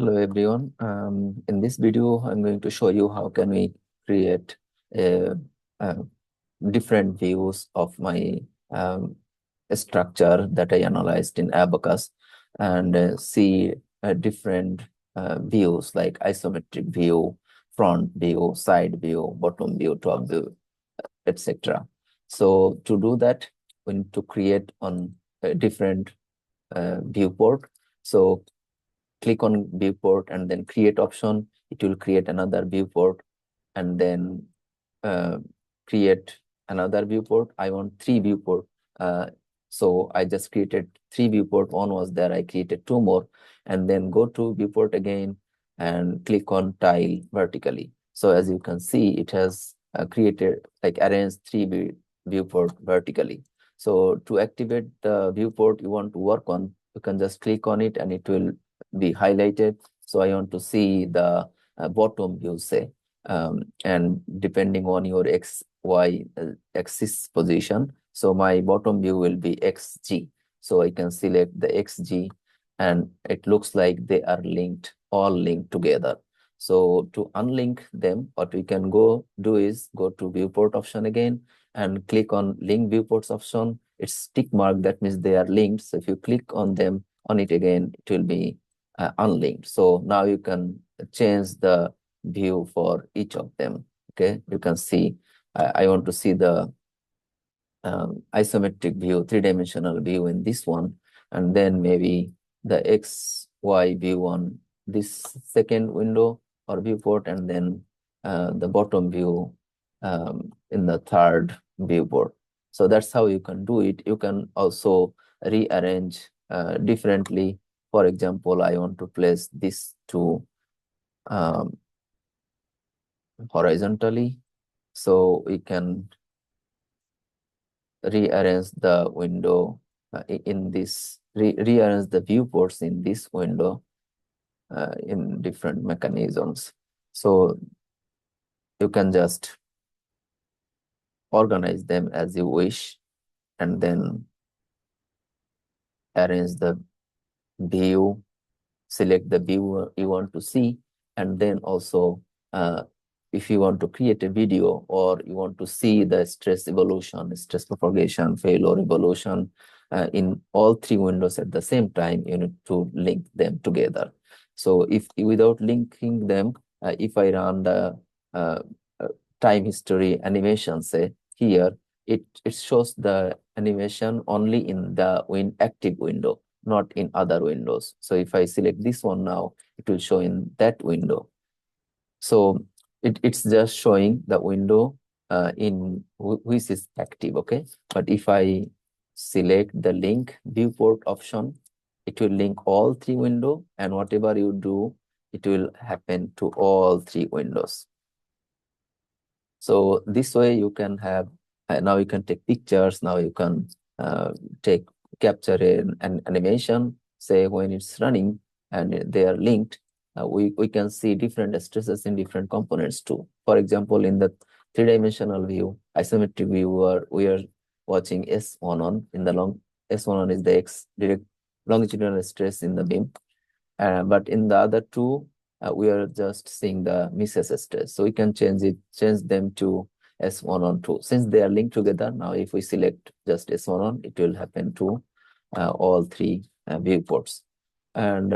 Hello everyone. In this video, I'm going to show you how can we create a, uh, different views of my um, structure that I analyzed in ABAQUS and see different views like isometric view, front view, side view, bottom view, top view, etc. So to do that, we need to create on a different viewport. So click on viewport and then create option. It will create another viewport and then uh, create another viewport. I want three viewport. So I just created three viewport. One was there. I created two more and then go to viewport again and click on tile vertically. So as you can see, it has created like arranged three viewport vertically. So to activate the viewport you want to work on, you can just click on it and it will be highlighted. So I want to see the bottom view, say, and depending on your XY axis position. So my bottom view will be XG. So I can select the XG and it looks like they are linked, all linked together. So to unlink them, what we can do is go to viewport option again and click on link viewports option. It's tick mark, that means they are linked. So if you click on them, on it again, it will be unlinked. So now you can change the view for each of them. Okay, you can see I want to see the isometric view, three-dimensional view in this one, and then maybe the XY view on this second window or viewport, and then the bottom view in the third viewport. So that's how you can do it. You can also rearrange differently. For example, I want to place this to um, horizontally, so we can rearrange the window in this, rearrange the viewports in this window in different mechanisms. So you can just organize them as you wish and then arrange the view, select the view you want to see, and then also if you want to create a video or you want to see the stress evolution, stress propagation, failure evolution in all three windows at the same time, you need to link them together. So if without linking them, if I run the uh, uh, time history animation, say here, it shows the animation only in the active window, not in other windows. So if I select this one now, it will show in that window. So it's just showing the window in which is active, okay? But if I select the link viewport option, it will link all three windows, and whatever you do, it will happen to all three windows. So this way you can have, now you can take pictures, now you can capture an animation, say when it's running and they are linked, we can see different stresses in different components too. For example, in the three-dimensional view, isometric view, we are watching S11 in the long, S11 is the X direct longitudinal stress in the beam. But in the other two, we are just seeing the misses stress. So we can change them to S1 on 2. Since they are linked together, now if we select just S1 on, it will happen to all three viewports. And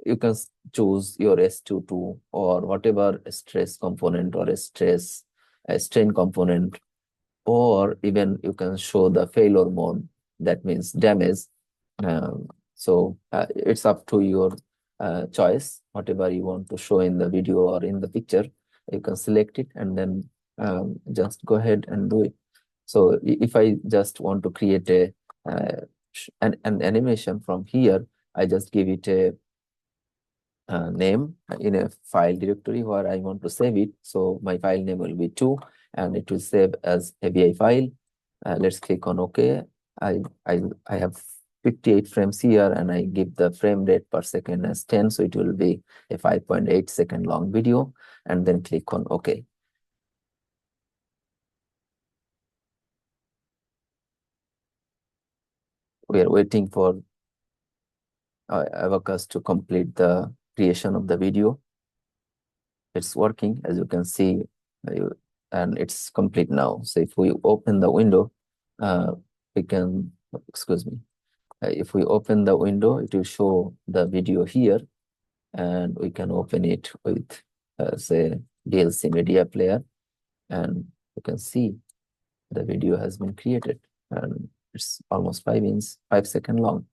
you can choose your S22 or whatever stress component or a strain component, or even you can show the failure mode, that means damage. So it's up to your choice, whatever you want to show in the video or in the picture, you can select it and then just go ahead and do it. So if I just want to create an animation from here, I just give it a name in a file directory where I want to save it. So my file name will be 2 and it will save as ABI file. Let's click on OK. I have 58 frames here and I give the frame rate per second as 10. So it will be a 5.8 second long video, and then click on OK. We are waiting for ABAQUS to complete the creation of the video. It's working, as you can see, and it's complete now. So if we open the window, we can, excuse me, if we open the window, it will show the video here, and we can open it with, say, DLC media player, and you can see the video has been created, and it's almost 5 seconds long.